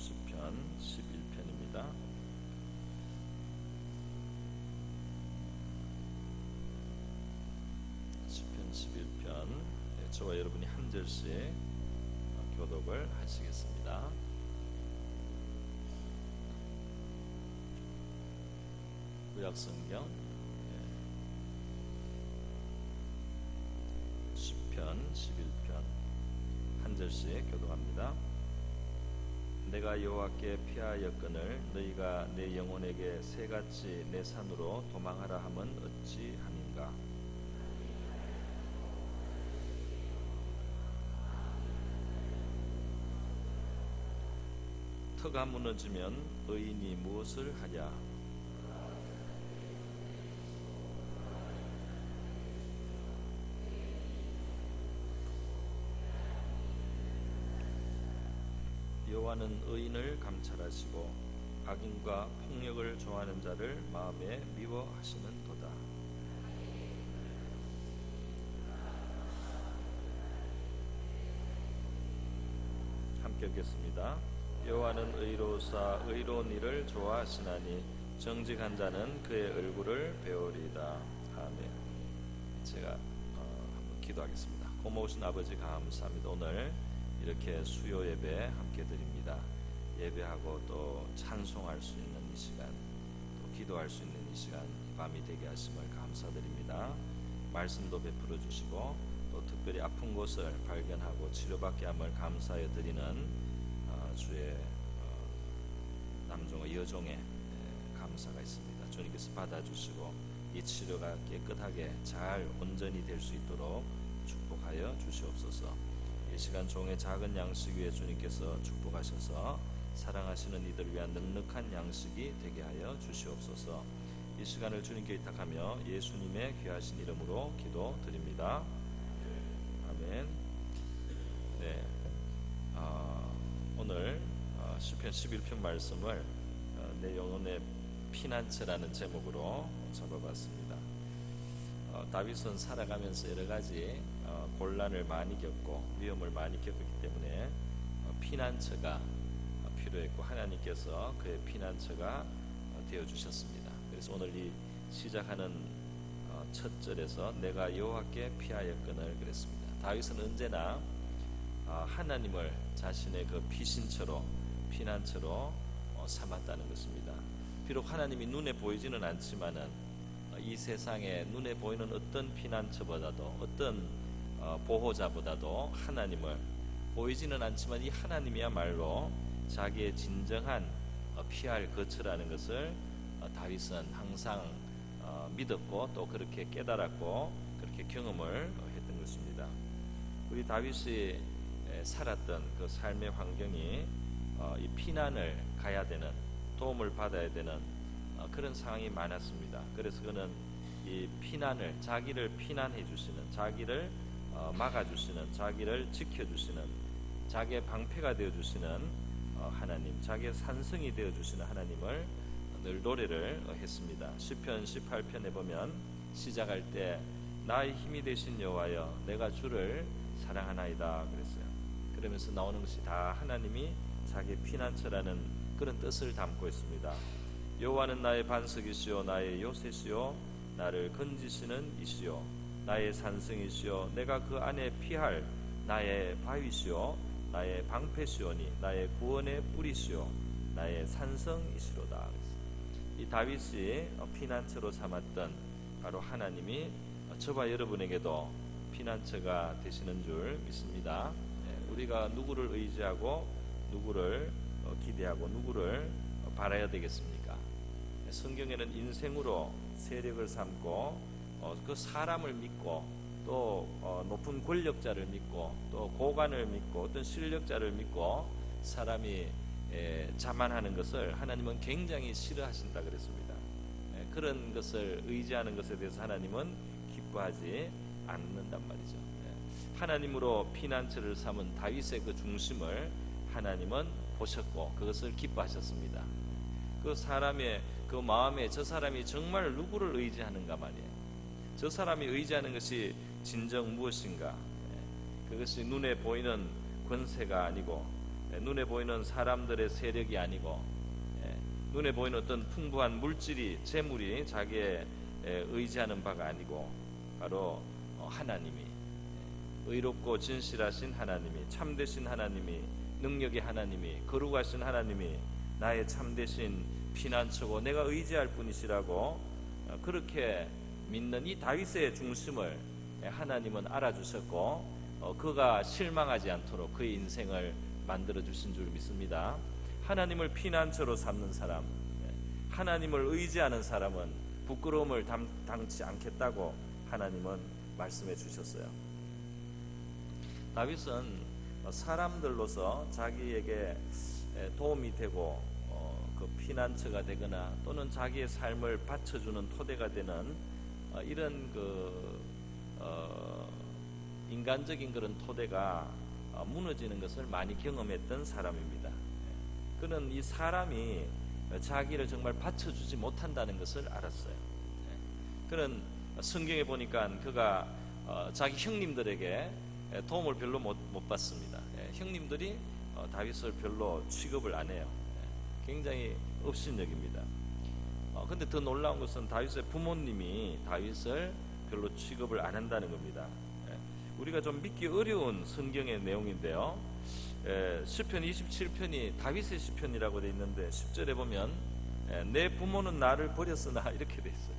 시편 11편입니다. 시편 11편, 저와 여러분이 한 절씩 교독을 하시겠습니다. 구약성경 시편 11편 한 절씩 교독합니다. 내가 여호와께 피하였거늘 너희가 내 영혼에게 새같이 내 산으로 도망하라 함은 어찌함인가. 터가 무너지면 의인이 무엇을 하랴. 여호와는 의인을 감찰하시고 악인과 폭력을 좋아하는 자를 마음에 미워하시는도다. 함께 읽겠습니다. 여호와는 의로우사 의로운 일을 좋아하시나니 정직한 자는 그의 얼굴을 배우리이다. 아멘. 제가 한번 기도하겠습니다. 고마우신 아버지 감사합니다. 오늘 이렇게 수요 예배 함께 드립니다. 예배하고 또 찬송할 수 있는 이 시간, 또 기도할 수 있는 이 시간, 밤이 되게 하심을 감사드립니다. 말씀도 베풀어 주시고 또 특별히 아픈 곳을 발견하고 치료받게 함을 감사해 드리는 주의 남종의 여종의 감사가 있습니다. 주님께서 받아주시고 이 치료가 깨끗하게 잘 온전히 될 수 있도록 축복하여 주시옵소서. 이 시간 종의 작은 양식 위에 주님께서 축복하셔서 사랑하시는 이들을 위한 넉넉한 양식이 되게 하여 주시옵소서. 이 시간을 주님께 의탁하며 예수님의 귀하신 이름으로 기도드립니다. 아멘. 네, 오늘 시편 11편 말씀을 내 영혼의 피난처라는 제목으로 잡아봤습니다. 다윗은 살아가면서 여러 가지 곤란을 많이 겪고 위험을 많이 겪었기 때문에 피난처가 필요했고 하나님께서 그의 피난처가 되어주셨습니다. 그래서 오늘 이 시작하는 첫 절에서 내가 여호와께 피하였거늘 그랬습니다. 다윗은 언제나 하나님을 자신의 그 피신처로 피난처로 삼았다는 것입니다. 비록 하나님이 눈에 보이지는 않지만은 이 세상에 눈에 보이는 어떤 피난처보다도 어떤 보호자보다도 하나님을 보이지는 않지만 이 하나님이야말로 자기의 진정한 피할 거처라는 것을 다윗은 항상 믿었고 또 그렇게 깨달았고 그렇게 경험을 했던 것입니다. 우리 다윗이 살았던 그 삶의 환경이 이 피난을 가야 되는, 도움을 받아야 되는 그런 상황이 많았습니다. 그래서 그는 이 피난을, 자기를 피난해 주시는, 자기를 막아주시는, 자기를 지켜주시는, 자기의 방패가 되어주시는 하나님, 자기의 산성이 되어주시는 하나님을 늘 노래를 했습니다. 시편 18편에 보면 시작할 때 나의 힘이 되신 여호와여 내가 주를 사랑하나이다 그랬어요. 그러면서 나오는 것이 다 하나님이 자기의 피난처라는 그런 뜻을 담고 있습니다. 여호와는 나의 반석이시요 나의 요새시요 나를 건지시는 이시요 나의 산성이시요 내가 그 안에 피할 나의 바위시요 나의 방패시오니 나의 구원의 뿌리시요 나의 산성이시로다. 이 다윗이 피난처로 삼았던 바로 하나님이 저와 여러분에게도 피난처가 되시는 줄 믿습니다. 우리가 누구를 의지하고 누구를 기대하고 누구를 바라야 되겠습니까? 성경에는 인생으로 세력을 삼고 그 사람을 믿고 또 높은 권력자를 믿고 또 고관을 믿고 어떤 실력자를 믿고 사람이 자만하는 것을 하나님은 굉장히 싫어하신다 그랬습니다. 그런 것을 의지하는 것에 대해서 하나님은 기뻐하지 않는단 말이죠. 하나님으로 피난처를 삼은 다윗의 그 중심을 하나님은 보셨고 그것을 기뻐하셨습니다. 그 사람의 그 마음에 저 사람이 정말 누구를 의지하는가 말이에요. 저 사람이 의지하는 것이 진정 무엇인가? 그것이 눈에 보이는 권세가 아니고 눈에 보이는 사람들의 세력이 아니고 눈에 보이는 어떤 풍부한 물질이 재물이 자기의 의지하는 바가 아니고 바로 하나님이 의롭고 진실하신 하나님이 참되신 하나님이 능력의 하나님이 거룩하신 하나님이 나의 참되신 피난처고 내가 의지할 분이시라고 그렇게 믿는 이 다윗의 중심을 하나님은 알아주셨고 그가 실망하지 않도록 그의 인생을 만들어 주신 줄 믿습니다. 하나님을 피난처로 삼는 사람, 하나님을 의지하는 사람은 부끄러움을 당치 않겠다고 하나님은 말씀해 주셨어요. 다윗은 사람들로서 자기에게 도움이 되고 그 피난처가 되거나 또는 자기의 삶을 받쳐주는 토대가 되는 이런 인간적인 그런 토대가 무너지는 것을 많이 경험했던 사람입니다. 그는 이 사람이 자기를 정말 받쳐주지 못한다는 것을 알았어요. 그는 성경에 보니까 그가 자기 형님들에게 도움을 별로 못 받습니다. 형님들이 다윗을 별로 취급을 안 해요. 굉장히 업신여깁니다. 근데 더 놀라운 것은 다윗의 부모님이 다윗을 별로 취급을 안 한다는 겁니다. 우리가 좀 믿기 어려운 성경의 내용인데요. 시편 27편이 다윗의 시편이라고 되어 있는데 10절에 보면 내 부모는 나를 버렸으나 이렇게 되어 있어요.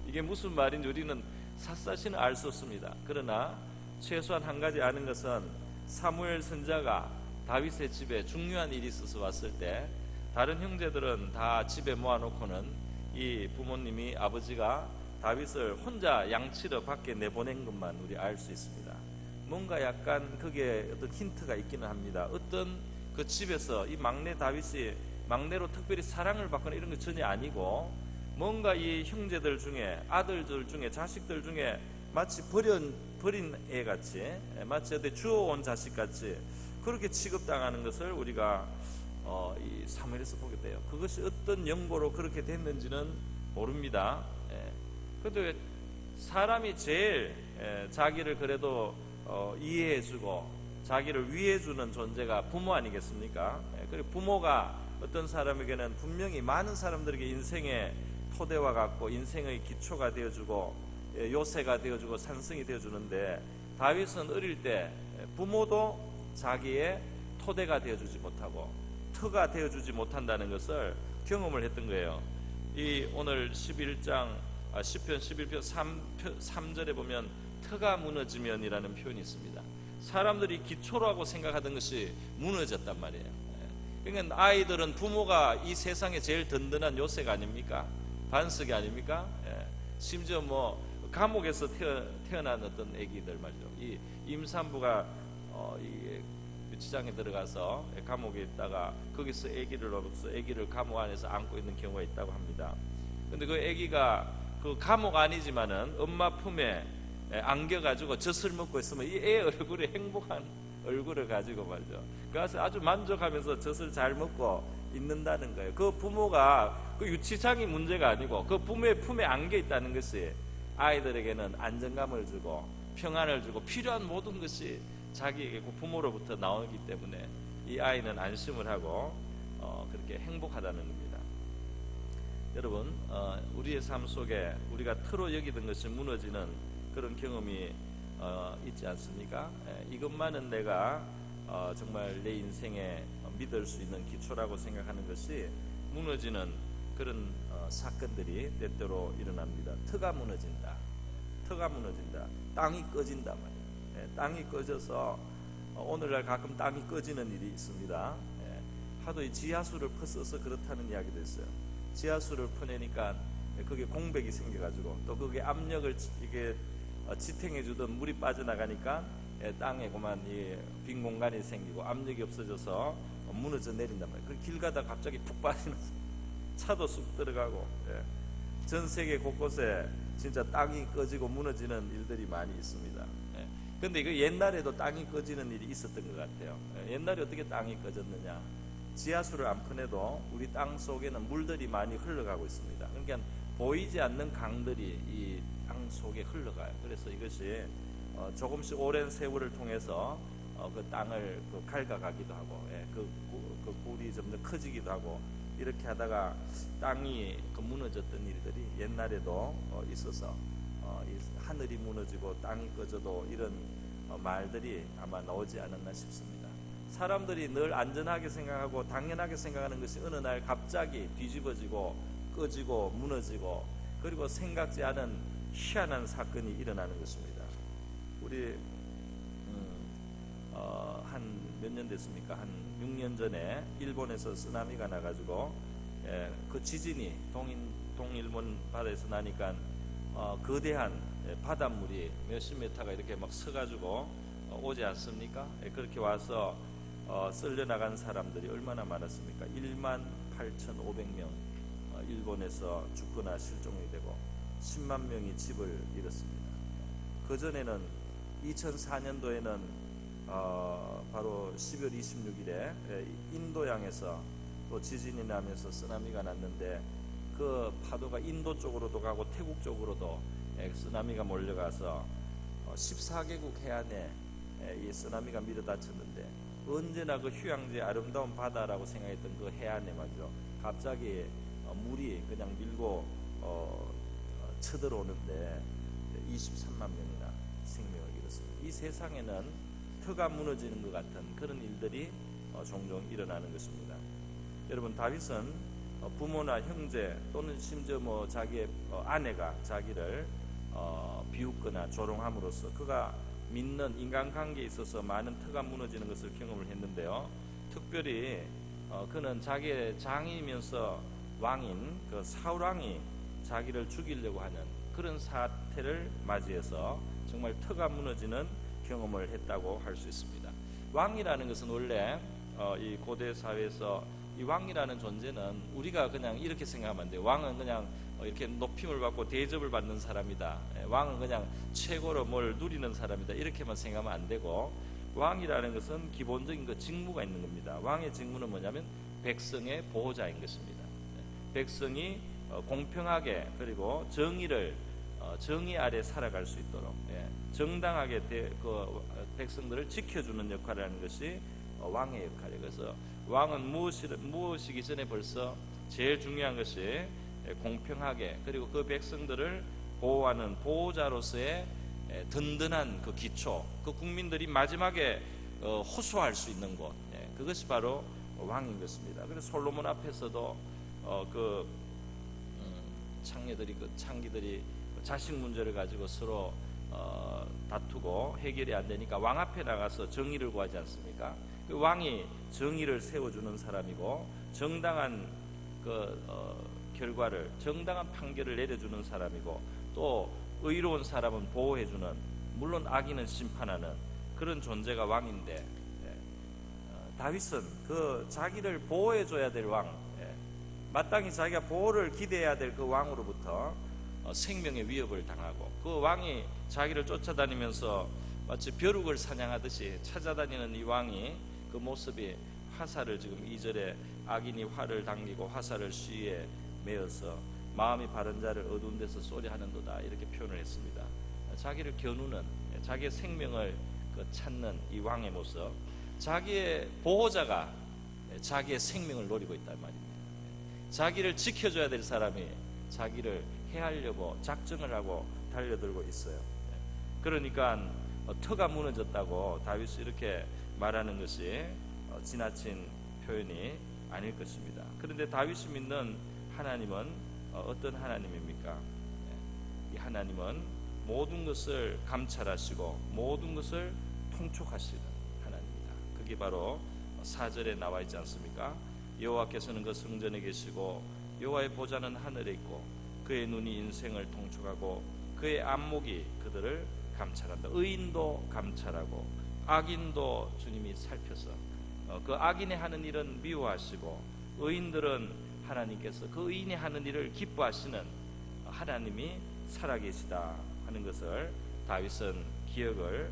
이게 무슨 말인지 우리는 샅샅이는 알 수 없습니다. 그러나 최소한 한 가지 아는 것은 사무엘 선지자가 다윗의 집에 중요한 일이 있어서 왔을 때 다른 형제들은 다 집에 모아놓고는 이 부모님이 아버지가 다윗을 혼자 양치러 밖에 내보낸 것만 우리 알 수 있습니다. 뭔가 약간 그게 어떤 힌트가 있기는 합니다. 어떤 그 집에서 이 막내 다윗이 막내로 특별히 사랑을 받거나 이런 거 전혀 아니고 뭔가 이 형제들 중에 아들들 중에 자식들 중에 마치 버린 애같이 마치 어디 주워온 자식같이 그렇게 취급당하는 것을 우리가 이 사무엘에서 보게 돼요. 그것이 어떤 연고로 그렇게 됐는지는 모릅니다. 그런데 사람이 제일 자기를 그래도 이해해주고 자기를 위해주는 존재가 부모 아니겠습니까? 그리고 부모가 어떤 사람에게는 분명히 많은 사람들에게 인생의 토대와 같고 인생의 기초가 되어주고 요새가 되어주고 산성이 되어주는데 다윗은 어릴 때 부모도 자기의 토대가 되어주지 못하고 터가 되어주지 못한다는 것을 경험을 했던 거예요. 이 오늘 11장 시편 11편 3절에 보면 터가 무너지면이라는 표현이 있습니다. 사람들이 기초라고 생각하던 것이 무너졌단 말이에요. 그러니까 아이들은 부모가 이 세상에 제일 든든한 요새가 아닙니까? 반석이 아닙니까? 심지어 뭐 감옥에서 태어난 어떤 아기들 말이죠. 이 임산부가 이 유치장에 들어가서 감옥에 있다가 거기서 아기를 얻어서 아기를 감옥 안에서 안고 있는 경우가 있다고 합니다. 근데 그 아기가 그 감옥 아니지만은 엄마 품에 안겨가지고 젖을 먹고 있으면 이 애 얼굴이 행복한 얼굴을 가지고 말이죠. 그래서 아주 만족하면서 젖을 잘 먹고 있는다는 거예요. 그 부모가 그 유치장이 문제가 아니고 그 부모의 품에 안겨 있다는 것이 아이들에게는 안정감을 주고 평안을 주고 필요한 모든 것이 자기에게 그 부모로부터 나오기 때문에 이 아이는 안심을 하고 그렇게 행복하다는 겁니다. 여러분, 우리의 삶 속에 우리가 틀어 여기던 것이 무너지는 그런 경험이 있지 않습니까? 이것만은 내가 정말 내 인생에 믿을 수 있는 기초라고 생각하는 것이 무너지는 그런 사건들이 때때로 일어납니다. 터가 무너진다. 터가 무너진다. 땅이 꺼진다 말이에요. 땅이 꺼져서 오늘날 가끔 땅이 꺼지는 일이 있습니다. 하도 이 지하수를 퍼써서 그렇다는 이야기도 있어요. 지하수를 퍼내니까 그게 공백이 생겨가지고 또 그게 압력을 이게 지탱해주던 물이 빠져나가니까 땅에 그만 빈 공간이 생기고 압력이 없어져서 무너져 내린단 말이에요. 그 길 가다 갑자기 푹 빠지는 차도 쑥 들어가고 전 세계 곳곳에 진짜 땅이 꺼지고 무너지는 일들이 많이 있습니다. 그런데 이거 옛날에도 땅이 꺼지는 일이 있었던 것 같아요. 옛날에 어떻게 땅이 꺼졌느냐? 지하수를 안 퍼내도 우리 땅 속에는 물들이 많이 흘러가고 있습니다. 그러니까 보이지 않는 강들이 이 땅 속에 흘러가요. 그래서 이것이 조금씩 오랜 세월을 통해서 그 땅을 갉아가기도 하고, 그 굴이 좀 더 커지기도 하고, 이렇게 하다가 땅이 무너졌던 일들이 옛날에도 있어서 이 하늘이 무너지고 땅이 꺼져도 이런 말들이 아마 나오지 않았나 싶습니다. 사람들이 늘 안전하게 생각하고 당연하게 생각하는 것이 어느 날 갑자기 뒤집어지고 꺼지고 무너지고, 그리고 생각지 않은 희한한 사건이 일어나는 것입니다. 우리 한 몇 년 됐습니까? 한 6년 전에 일본에서 쓰나미가 나가지고 그 지진이 동일본 바다에서 나니까 거대한 바닷물이 몇십 미터가 이렇게 막 서가지고 오지 않습니까? 그렇게 와서 쓸려 나간 사람들이 얼마나 많았습니까? 18,500명 일본에서 죽거나 실종이 되고 10만 명이 집을 잃었습니다. 그 전에는 2004년도에는 바로 12월 26일에 인도양에서 또 지진이 나면서 쓰나미가 났는데, 그 파도가 인도 쪽으로도 가고 태국 쪽으로도 쓰나미가 몰려가서 14개국 해안에 이 쓰나미가 밀어닥쳤는데, 언제나 그 휴양지의 아름다운 바다라고 생각했던 그 해안에 말이죠, 갑자기 물이 그냥 밀고 쳐들어오는데 23만 명이나 생명을 잃었습니다. 이 세상에는 터가 무너지는 것 같은 그런 일들이 종종 일어나는 것입니다. 여러분, 다윗은 부모나 형제 또는 심지어 자기의 아내가 자기를 비웃거나 조롱함으로써 그가 믿는 인간관계에 있어서 많은 터가 무너지는 것을 경험을 했는데요. 특별히 그는 자기의 장이면서 왕인 그 사울 왕이 자기를 죽이려고 하는 그런 사태를 맞이해서 정말 터가 무너지는 경험을 했다고 할 수 있습니다. 왕이라는 것은 원래 이 고대 사회에서 이 왕이라는 존재는 우리가 그냥 이렇게 생각하면 안 돼요. 왕은 그냥 이렇게 높임을 받고 대접을 받는 사람이다. 왕은 그냥 최고로 뭘 누리는 사람이다. 이렇게만 생각하면 안 되고, 왕이라는 것은 기본적인 그 직무가 있는 겁니다. 왕의 직무는 뭐냐면 백성의 보호자인 것입니다. 백성이 공평하게 그리고 정의 아래 살아갈 수 있도록 정당하게 그 백성들을 지켜주는 역할을 하는 것이 왕의 역할이에요. 그래서 왕은 무엇이기 전에 벌써 제일 중요한 것이 공평하게 그리고 그 백성들을 보호하는 보호자로서의 든든한 그 기초, 그 국민들이 마지막에 호소할 수 있는 곳, 그것이 바로 왕인 것입니다. 그래서 솔로몬 앞에서도 창기들이 자식 문제를 가지고 서로 다투고 해결이 안 되니까 왕 앞에 나가서 정의를 구하지 않습니까? 그 왕이 정의를 세워주는 사람이고 정당한 결과를, 정당한 판결을 내려주는 사람이고, 또 의로운 사람은 보호해주는, 물론 악인은 심판하는 그런 존재가 왕인데, 다윗은 그 자기를 보호해줘야 될 왕, 마땅히 자기가 보호를 기대해야 될 그 왕으로부터 생명의 위협을 당하고, 그 왕이 자기를 쫓아다니면서 마치 벼룩을 사냥하듯이 찾아다니는 이 왕이 그 모습이 화살을, 지금 2절에 악인이 활을 당기고 화살을 쉬에 메어서 마음이 바른 자를 어두운 데서 쏘리하는도다, 이렇게 표현을 했습니다. 자기를 겨누는, 자기의 생명을 찾는 이 왕의 모습, 자기의 보호자가 자기의 생명을 노리고 있단 말입니다. 자기를 지켜줘야 될 사람이 자기를 해하려고 작정을 하고 달려들고 있어요. 그러니까 터가 무너졌다고 다윗이 이렇게 말하는 것이 지나친 표현이 아닐 것입니다. 그런데 다윗이 믿는 하나님은 어떤 하나님입니까? 이 하나님은 모든 것을 감찰하시고 모든 것을 통촉하시는 하나님입니다. 그게 바로 4절에 나와 있지 않습니까? 여호와께서는 그 성전에 계시고 여호와의 보좌는 하늘에 있고 그의 눈이 인생을 통촉하고 그의 안목이 그들을 감찰한다. 의인도 감찰하고 악인도 주님이 살펴서 그 악인이 하는 일은 미워하시고 의인들은 하나님께서 그 의인이 하는 일을 기뻐하시는 하나님이 살아계시다 하는 것을 다윗은 기억을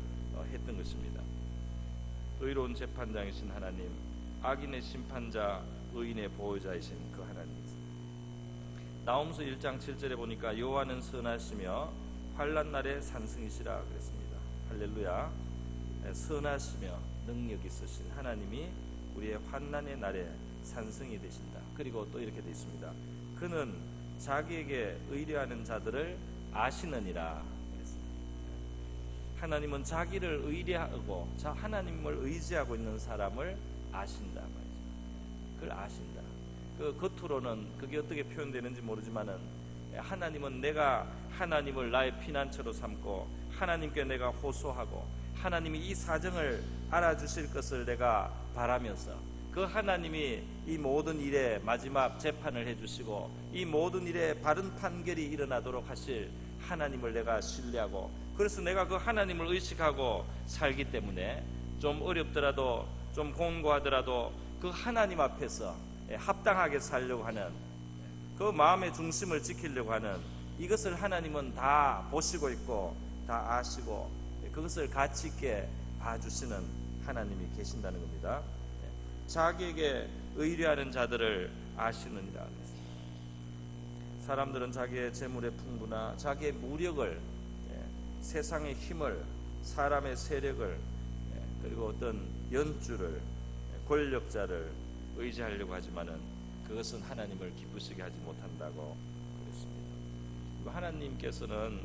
했던 것입니다. 의로운 재판장이신 하나님, 악인의 심판자, 의인의 보호자이신 그 하나님이십니다. 나홈서 1장 7절에 보니까 여호와는 선하시며 환난 날에 산승이시라 그랬습니다. 할렐루야. 선하시며 능력 있으신 하나님이 우리의 환난의 날에 산성이 되신다. 그리고 또 이렇게 되어 있습니다. 그는 자기에게 의뢰하는 자들을 아시느니라. 하나님은 자기를 의뢰하고 하나님을 의지하고 있는 사람을 아신다 말이죠. 그걸 아신다. 그 겉으로는 그게 어떻게 표현되는지 모르지만은 하나님은 내가 하나님을 나의 피난처로 삼고 하나님께 내가 호소하고 하나님이 이 사정을 알아주실 것을 내가 바라면서 그 하나님이 이 모든 일에 마지막 재판을 해주시고 이 모든 일에 바른 판결이 일어나도록 하실 하나님을 내가 신뢰하고 그래서 내가 그 하나님을 의식하고 살기 때문에 좀 어렵더라도 좀 공고하더라도 그 하나님 앞에서 합당하게 살려고 하는 그 마음의 중심을 지키려고 하는 이것을 하나님은 다 보시고 있고 다 아시고 그것을 가치 있게 봐주시는 하나님이 계신다는 겁니다. 자기에게 의뢰하는 자들을 아시느니라. 사람들은 자기의 재물의 풍부나 자기의 무력을, 세상의 힘을, 사람의 세력을, 그리고 어떤 연주를, 권력자를 의지하려고 하지만은 그것은 하나님을 기쁘시게 하지 못한다고 그랬습니다. 하나님께서는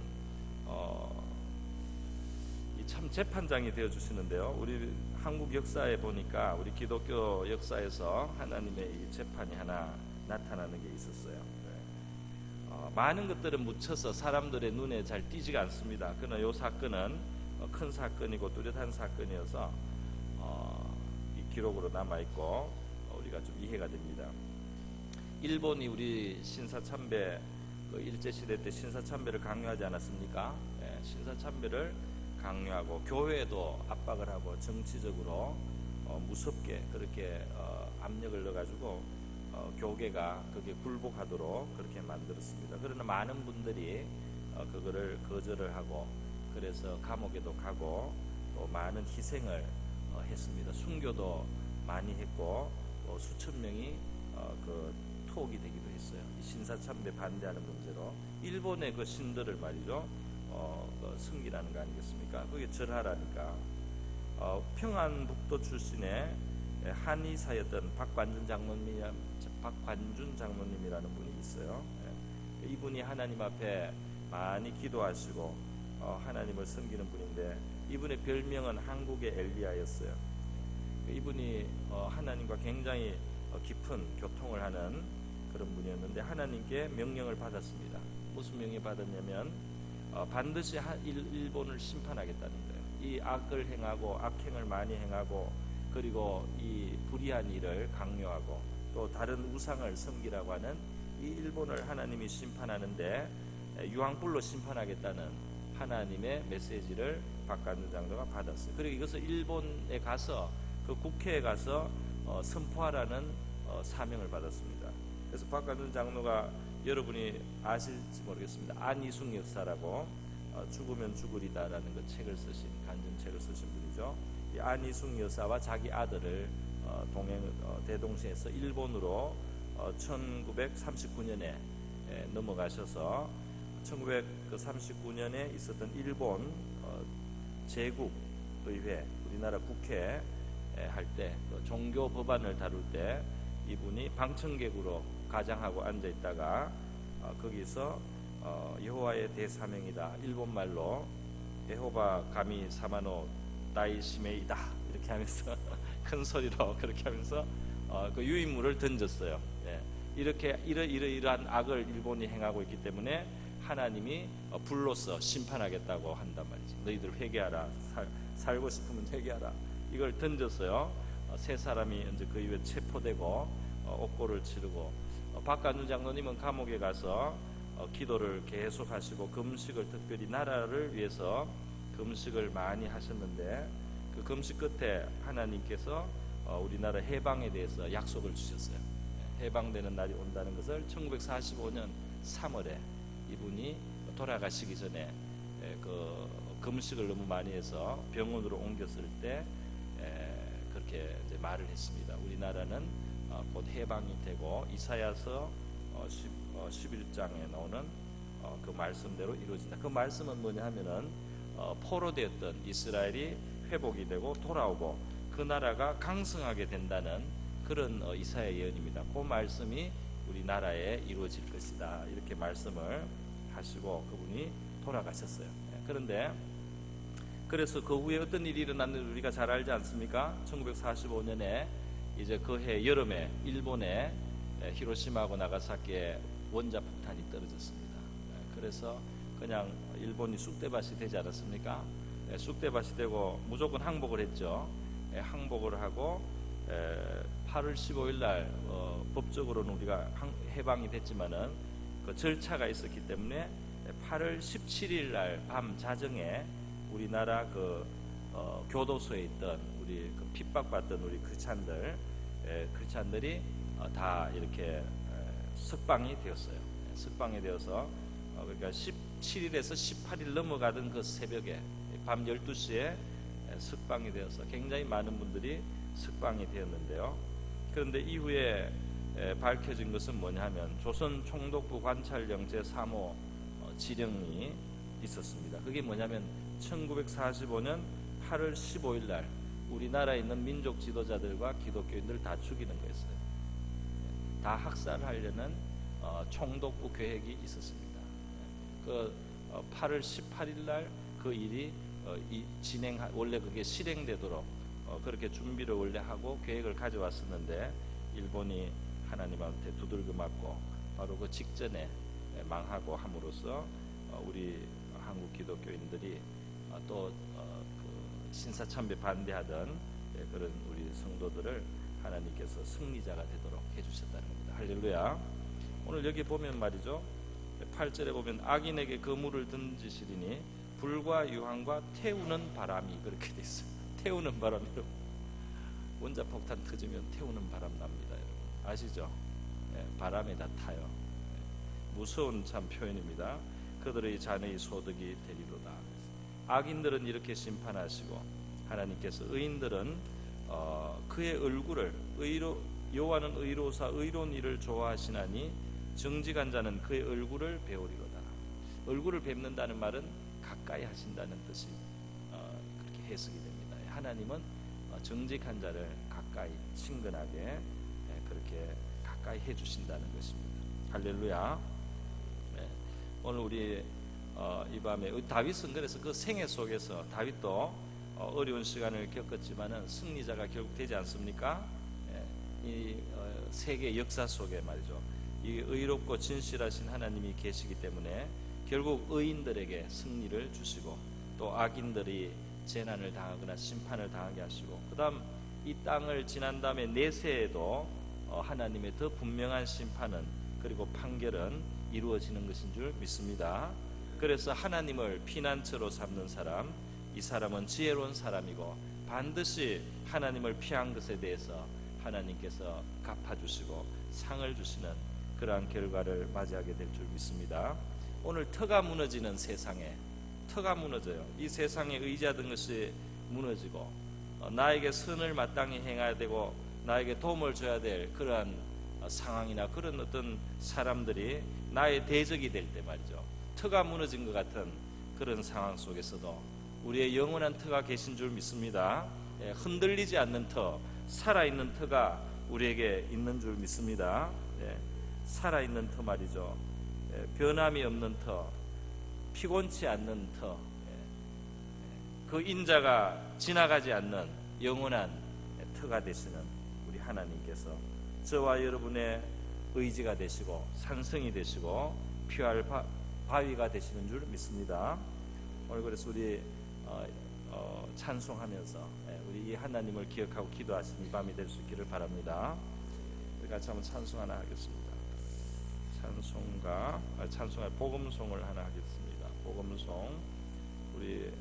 참 재판장이 되어 주시는데요. 우리 한국 역사에 보니까 우리 기독교 역사에서 하나님의 이 재판이 하나 나타나는 게 있었어요. 많은 것들은 묻혀서 사람들의 눈에 잘 띄지가 않습니다. 그러나 이 사건은 큰 사건이고 뚜렷한 사건이어서 이 기록으로 남아있고 우리가 좀 이해가 됩니다. 일본이 우리 신사참배 그 일제시대 때 신사참배를 강요하지 않았습니까? 신사참배를 강요하고 교회도 압박을 하고 정치적으로 무섭게 그렇게 압력을 넣어가지고 교계가 그게 굴복하도록 그렇게 만들었습니다. 그러나 많은 분들이 그거를 거절을 하고 그래서 감옥에도 가고 또 많은 희생을 했습니다. 순교도 많이 했고 수천 명이 그 투옥이 되기도 했어요. 신사참배 반대하는 문제로 일본의 그 신들을 말이죠. 그 승기라는 거 아니겠습니까? 그게 절하라니까. 평안북도 출신의 한의사였던 박관준 장로님이라는 분이 있어요. 이분이 하나님 앞에 많이 기도하시고 하나님을 섬기는 분인데 이분의 별명은 한국의 엘리야였어요. 이분이 하나님과 굉장히 깊은 교통을 하는 그런 분이었는데 하나님께 명령을 받았습니다. 무슨 명령 받았냐면 반드시 일본을 심판하겠다는 거예요. 이 악을 행하고 악행을 많이 행하고 그리고 이 불의한 일을 강요하고 또 다른 우상을 섬기라고 하는 이 일본을 하나님이 심판하는데 유황불로 심판하겠다는 하나님의 메시지를 박관준 장로가 받았어요. 그리고 이것을 일본에 가서 그 국회에 가서 선포하라는 사명을 받았습니다. 그래서 박관준 장로가 여러분이 아실지 모르겠습니다. 안이숙 역사라고 죽으면 죽으리다라는 그 책을 쓰신 간증책을 쓰신 분이죠. 이 안이숙 여사와 자기 아들을 대동시에서 일본으로 1939년에 넘어가셔서 1939년에 있었던 일본 제국의회 우리나라 국회 할 때 종교 법안을 다룰 때 이분이 방청객으로 가장하고 앉아 있다가 거기서 여호와의 대사명이다 일본말로 예호바 가미 사마노 다이시메이다 이렇게 하면서 큰 소리로 그렇게 하면서 그 유인물을 던졌어요. 이렇게 이러한 악을 일본이 행하고 있기 때문에 하나님이 불로서 심판하겠다고 한단 말이지. 너희들 회개하라. 살고 싶으면 회개하라. 이걸 던졌어요. 세 사람이 이제 그 이후에 체포되고 옥고를 치르고 박관준 장로님은 감옥에 가서 기도를 계속 하시고 금식을 특별히 나라를 위해서 금식을 많이 하셨는데 그 금식 끝에 하나님께서 우리나라 해방에 대해서 약속을 주셨어요. 해방되는 날이 온다는 것을 1945년 3월에 이분이 돌아가시기 전에 그 금식을 너무 많이 해서 병원으로 옮겼을 때 그렇게 이제 말을 했습니다. 우리나라는 곧 해방이 되고 이사야서 11장에 나오는 그 말씀대로 이루어진다. 그 말씀은 뭐냐 하면은 포로되었던 이스라엘이 회복이 되고 돌아오고 그 나라가 강성하게 된다는 그런 이사야 예언입니다. 그 말씀이 우리 나라에 이루어질 것이다. 이렇게 말씀을 하시고 그분이 돌아가셨어요. 그런데 그래서 그 후에 어떤 일이 일어났는지 우리가 잘 알지 않습니까? 1945년에 이제 그 해 여름에 일본의 히로시마하고 나가사키에 원자폭탄이 떨어졌습니다. 그래서 그냥 일본이 쑥대밭이 되지 않았습니까? 쑥대밭이 되고 무조건 항복을 했죠. 항복을 하고 8월 15일 날 법적으로는 우리가 해방이 됐지만은 그 절차가 있었기 때문에 8월 17일 날 밤 자정에 우리나라 그 교도소에 있던 우리 그 핍박받던 우리 크리스찬들이 다 이렇게 석방이 되었어요. 석방이 되어서 그러니까 17일에서 18일 넘어가던 그 새벽에 밤 12시에 석방이 되어서 굉장히 많은 분들이 석방이 되었는데요. 그런데 이후에 밝혀진 것은 뭐냐면 조선 총독부 관찰령 제3호 지령이 있었습니다. 그게 뭐냐면 1945년 8월 15일 날 우리나라에 있는 민족 지도자들과 기독교인들 다 죽이는 거였어요. 다 학살하려는 총독부 계획이 있었습니다. 그 8월 18일 날 그 일이 원래 그게 실행되도록 그렇게 준비를 원래 하고 계획을 가져왔었는데 일본이 하나님한테 두들겨 맞고 바로 그 직전에 망하고 함으로써 우리 한국 기독교인들이 또 그 신사참배 반대하던 그런 우리 성도들을 하나님께서 승리자가 되도록 해주셨다는 겁니다. 할렐루야. 오늘 여기 보면 말이죠, 8절에 보면 악인에게 그물을 던지시리니 불과 유황과 태우는 바람이 그렇게 돼 있어요. 태우는 바람, 여러분. 원자폭탄 터지면 태우는 바람 납니다, 여러분. 아시죠? 바람에 다 타요. 무서운 참 표현입니다. 그들의 잔의 소득이 되리로다. 악인들은 이렇게 심판하시고 하나님께서 의인들은 그의 얼굴을 여호와는 의로사 의로운 일을 좋아하시나니 정직한 자는 그의 얼굴을 배우리로다. 얼굴을 뵙는다는 말은 가까이 하신다는 뜻이 그렇게 해석이 됩니다. 하나님은 정직한 자를 가까이 친근하게 그렇게 가까이 해주신다는 것입니다. 할렐루야. 오늘 우리 이 밤에 다윗은 그래서 그 생애 속에서 다윗도 어려운 시간을 겪었지만은 승리자가 결국 되지 않습니까? 이 세계 역사 속에 말이죠, 이 의롭고 진실하신 하나님이 계시기 때문에 결국 의인들에게 승리를 주시고 또 악인들이 재난을 당하거나 심판을 당하게 하시고 그 다음 이 땅을 지난 다음에 내세에도 하나님의 더 분명한 심판은 그리고 판결은 이루어지는 것인 줄 믿습니다. 그래서 하나님을 피난처로 삼는 사람, 이 사람은 지혜로운 사람이고 반드시 하나님을 피한 것에 대해서 하나님께서 갚아주시고 상을 주시는 그러한 결과를 맞이하게 될 줄 믿습니다. 오늘 터가 무너지는 세상에, 터가 무너져요. 이 세상에 의지하던 것이 무너지고 나에게 선을 마땅히 행해야 되고 나에게 도움을 줘야 될 그러한 상황이나 그런 어떤 사람들이 나의 대적이 될 때 말이죠, 터가 무너진 것 같은 그런 상황 속에서도 우리의 영원한 터가 계신 줄 믿습니다. 흔들리지 않는 터, 살아있는 터가 우리에게 있는 줄 믿습니다. 살아있는 터 말이죠. 변함이 없는 터, 피곤치 않는 터, 그 인자가 지나가지 않는 영원한 터가 되시는 우리 하나님께서 저와 여러분의 의지가 되시고 산성이 되시고 피할 바위가 되시는 줄 믿습니다. 오늘 그래서 우리 찬송하면서 우리 이 하나님을 기억하고 기도하시는 이 밤이 될 수 있기를 바랍니다. 우리 같이 한번 찬송 하나 하겠습니다. 찬송가 복음송을 하나 하겠습니다. 복음송, 우리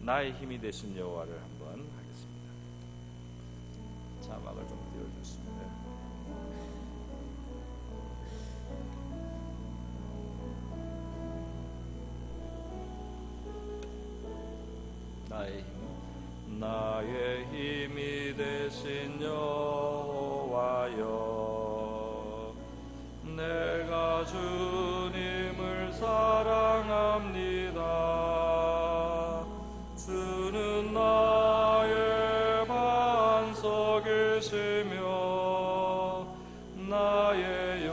나의 힘이 되신 여호와를 한번 하겠습니다. 자막을 좀 띄워주시면 나의 힘이 되신 여호와여, 내가 주님을 사랑합니다. 주는 나 계시며 나의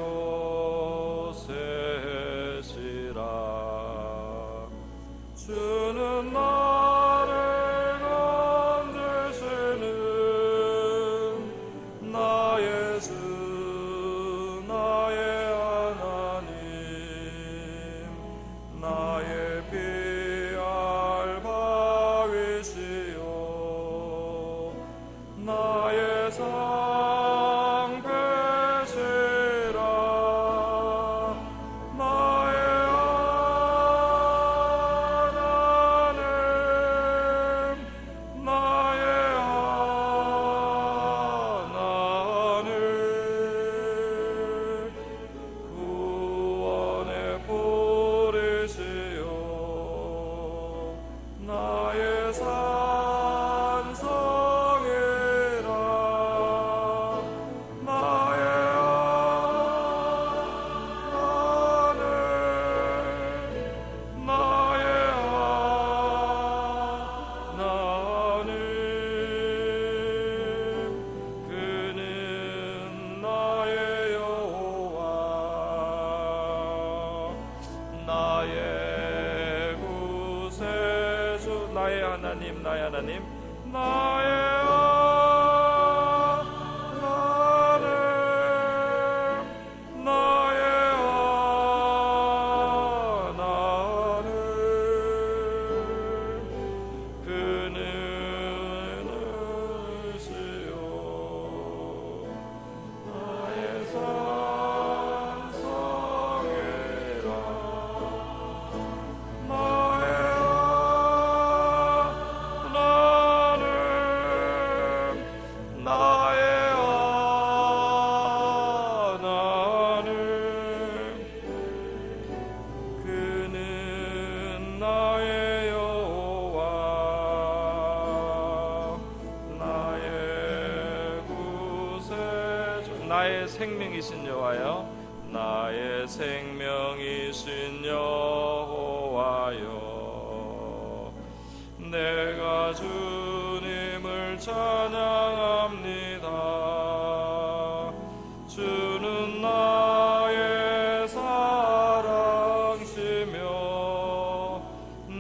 요새시라. 주는 나를 건지시는 나의 주 나의 하나님, 나의 피할 바위시요 나의 상배시라. 나의 하나님, 나의 하나님, 구원의 뿌리시요 나의 산성이라. 나의 하나님, 나의 하나님, 그는 나의 여호와 나의 구세주. 나의 하나님, 나의 하나님, 나의 하나님, 나의 하나님, 그는 의시요 나의 산성이라. 나의 하나님, 나의 하나님, 그는 나의 여호와 나의 구세주. 나의 생명이신 여호와여, 나의 생명이신 여호와여, 내가 주님을 찬양합니다. 주는 나의 사랑시며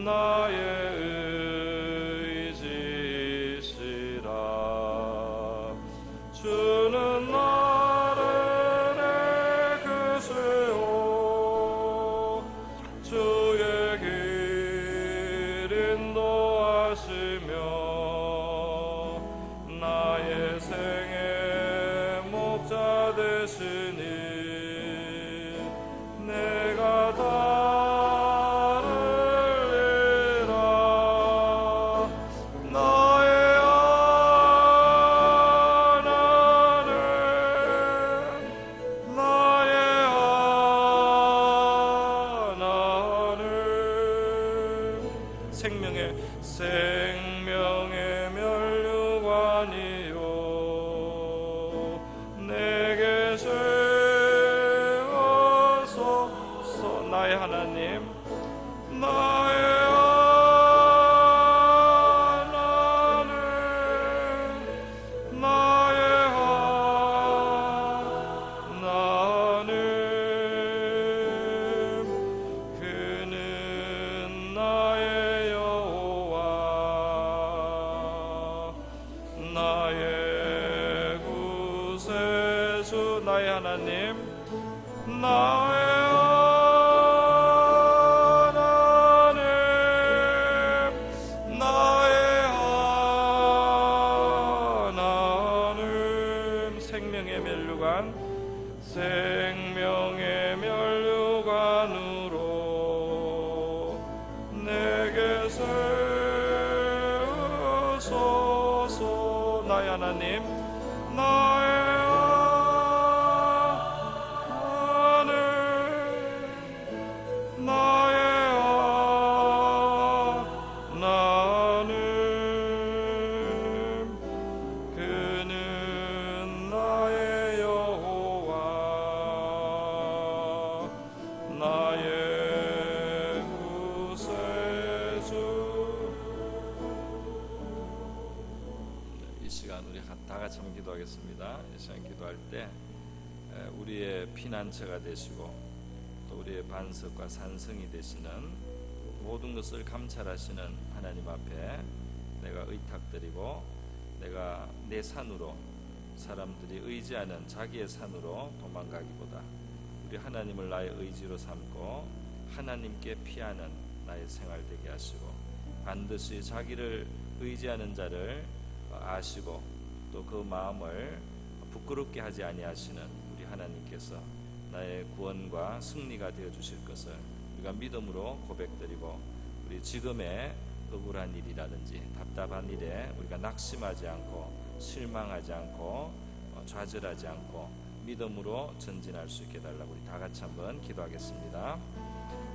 나의 의지시라. 주는 나를 내크시오 주의 길 인도하시며 나의 생의 목자 되시니 내가 따르리라. 나의 하나님, 나의 하나님, 생명의 면류관이요 내게 세워소서. 나의 하나님, 나의 하나님, 나의 하나님, 그는 나의 여호와 나의 구세주. 나의 하나님, 나의 하나님, 나의 하나님, 생명의 면류관 면류관으로 내게 세우소서. 나의 하나님, 나의 하나님, 나의 하나님, 그는 나의 여호와 나의 구세주. 이 시간 시간 우리 다 같이 한번 기도하겠습니다. 이 시간 기도할 때 우리의 피난처가 되시고 또 우리의 반석과 산성이 되시는 모든 것을 감찰하시는 하나님 앞에 내가 의탁드리고 내가 내 산으로 사람들이 의지하는 자기의 산으로 도망가기보다 우리 하나님을 나의 의지로 삼고 하나님께 피하는 나의 생활 되게 하시고 반드시 자기를 의지하는 자를 아시고 또 그 마음을 부끄럽게 하지 아니하시는 우리 하나님께서 나의 구원과 승리가 되어 주실 것을 우리가 믿음으로 고백드리고 우리 지금의 억울한 일이라든지 답답한 일에 우리가 낙심하지 않고 실망하지 않고 좌절하지 않고 믿음으로 전진할 수 있게 달라고 우리 다 같이 한번 기도하겠습니다.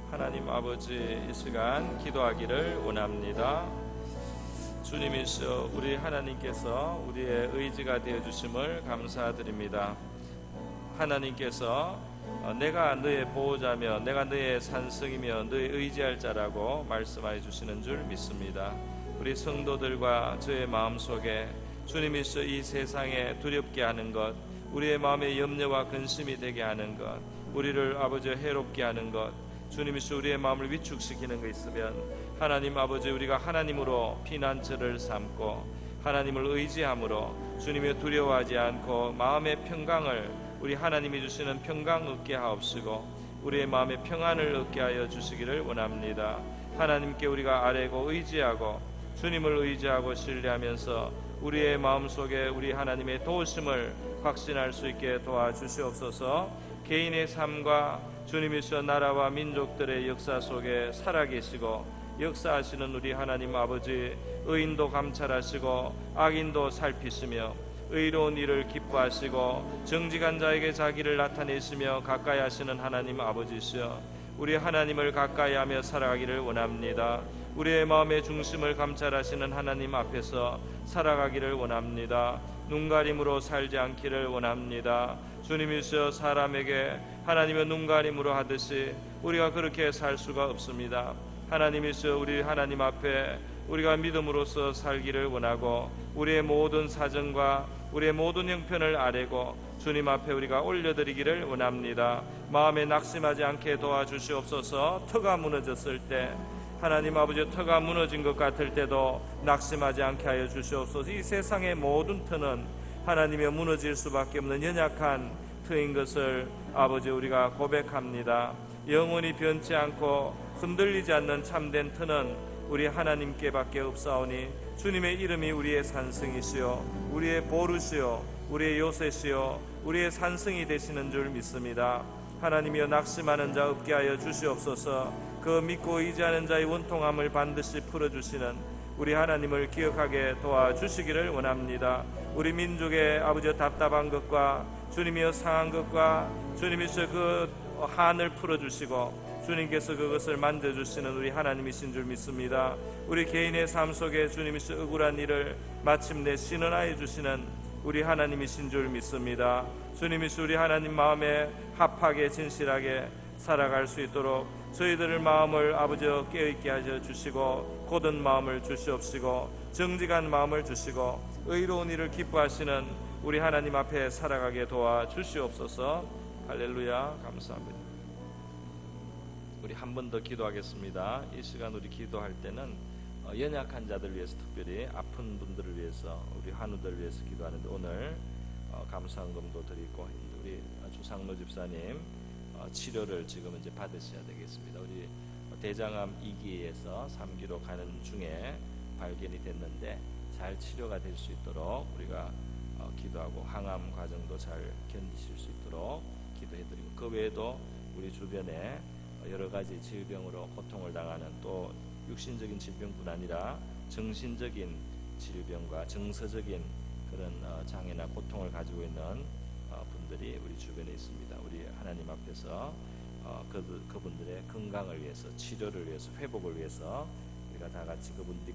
하나님 아버지, 이 시간 기도하기를 원합니다. 주님이시여, 우리 하나님께서 우리의 의지가 되어 주심을 감사드립니다. 하나님께서 내가 너의 보호자며 내가 너의 산성이며 너의 의지할 자라고 말씀하여 주시는 줄 믿습니다. 우리 성도들과 저의 마음속에 주님이시여 이 세상에 두렵게 하는 것, 우리의 마음에 염려와 근심이 되게 하는 것, 우리를 아버지 해롭게 하는 것, 주님이시여 우리의 마음을 위축시키는 것 있으면 하나님 아버지, 우리가 하나님으로 피난처를 삼고 하나님을 의지함으로 주님의 두려워하지 않고 마음의 평강을 우리 하나님이 주시는 평강 얻게 하옵시고 우리의 마음의 평안을 얻게 하여 주시기를 원합니다. 하나님께 우리가 아뢰고 의지하고 주님을 의지하고 신뢰하면서 우리의 마음속에 우리 하나님의 도우심을 확신할 수 있게 도와주시옵소서. 개인의 삶과 주님이시여 나라와 민족들의 역사 속에 살아계시고 역사하시는 우리 하나님 아버지, 의인도 감찰하시고 악인도 살피시며 의로운 일을 기뻐하시고 정직한 자에게 자기를 나타내시며 가까이 하시는 하나님 아버지시여, 우리 하나님을 가까이 하며 살아가기를 원합니다. 우리의 마음의 중심을 감찰하시는 하나님 앞에서 살아가기를 원합니다. 눈가림으로 살지 않기를 원합니다. 주님이시여, 사람에게 하나님의 눈가림으로 하듯이 우리가 그렇게 살 수가 없습니다. 하나님이시여, 우리 하나님 앞에 우리가 믿음으로써 살기를 원하고 우리의 모든 사정과 우리의 모든 형편을 아뢰고 주님 앞에 우리가 올려드리기를 원합니다. 마음에 낙심하지 않게 도와주시옵소서. 터가 무너졌을 때 하나님 아버지, 터가 무너진 것 같을 때도 낙심하지 않게 하여 주시옵소서. 이 세상의 모든 터는 하나님의 무너질 수밖에 없는 연약한 터인 것을 아버지 우리가 고백합니다. 영원히 변치 않고 흔들리지 않는 참된 터는 우리 하나님께밖에 없사오니 주님의 이름이 우리의 산성이시요 우리의 보루시요 우리의 요새시요 우리의 산성이 되시는 줄 믿습니다. 하나님이여, 낙심하는 자 없게 하여 주시옵소서. 그 믿고 의지하는 자의 원통함을 반드시 풀어주시는 우리 하나님을 기억하게 도와주시기를 원합니다. 우리 민족의 아버지 답답한 것과 주님이여 상한 것과 주님이시여 그 한을 풀어주시고 주님께서 그것을 만져주시는 우리 하나님이신 줄 믿습니다. 우리 개인의 삶 속에 주님이시여 억울한 일을 마침내 신원하여 주시는 우리 하나님이신 줄 믿습니다. 주님이시여 우리 하나님 마음에 합하게 진실하게 살아갈 수 있도록 저희들의 마음을 아버지 깨어있게 하여 주시고 곧은 마음을 주시옵시고 정직한 마음을 주시고 의로운 일을 기뻐하시는 우리 하나님 앞에 살아가게 도와주시옵소서. 할렐루야. 감사합니다. 우리 한 번 더 기도하겠습니다. 이 시간 우리 기도할 때는 연약한 자들 위해서, 특별히 아픈 분들을 위해서, 우리 환우들을 위해서 기도하는데 오늘 감사헌금도 드리고 우리 주상로 집사님 치료를 지금 이제 받으셔야 되겠습니다. 우리 대장암 2기에서 3기로 가는 중에 발견이 됐는데 잘 치료가 될 수 있도록 우리가 기도하고 항암 과정도 잘 견디실 수 있도록 기도해드리고, 그 외에도 우리 주변에 여러 가지 질병으로 고통을 당하는, 또 육신적인 질병뿐 아니라 정신적인 질병과 정서적인 그런 장애나 고통을 가지고 있는 분들이 우리 주변에 있습니다. 우리 하나님 앞에서 그분들의 건강을 위해서, 치료를 위해서, 회복을 위해서 우리가 다 같이 그분들이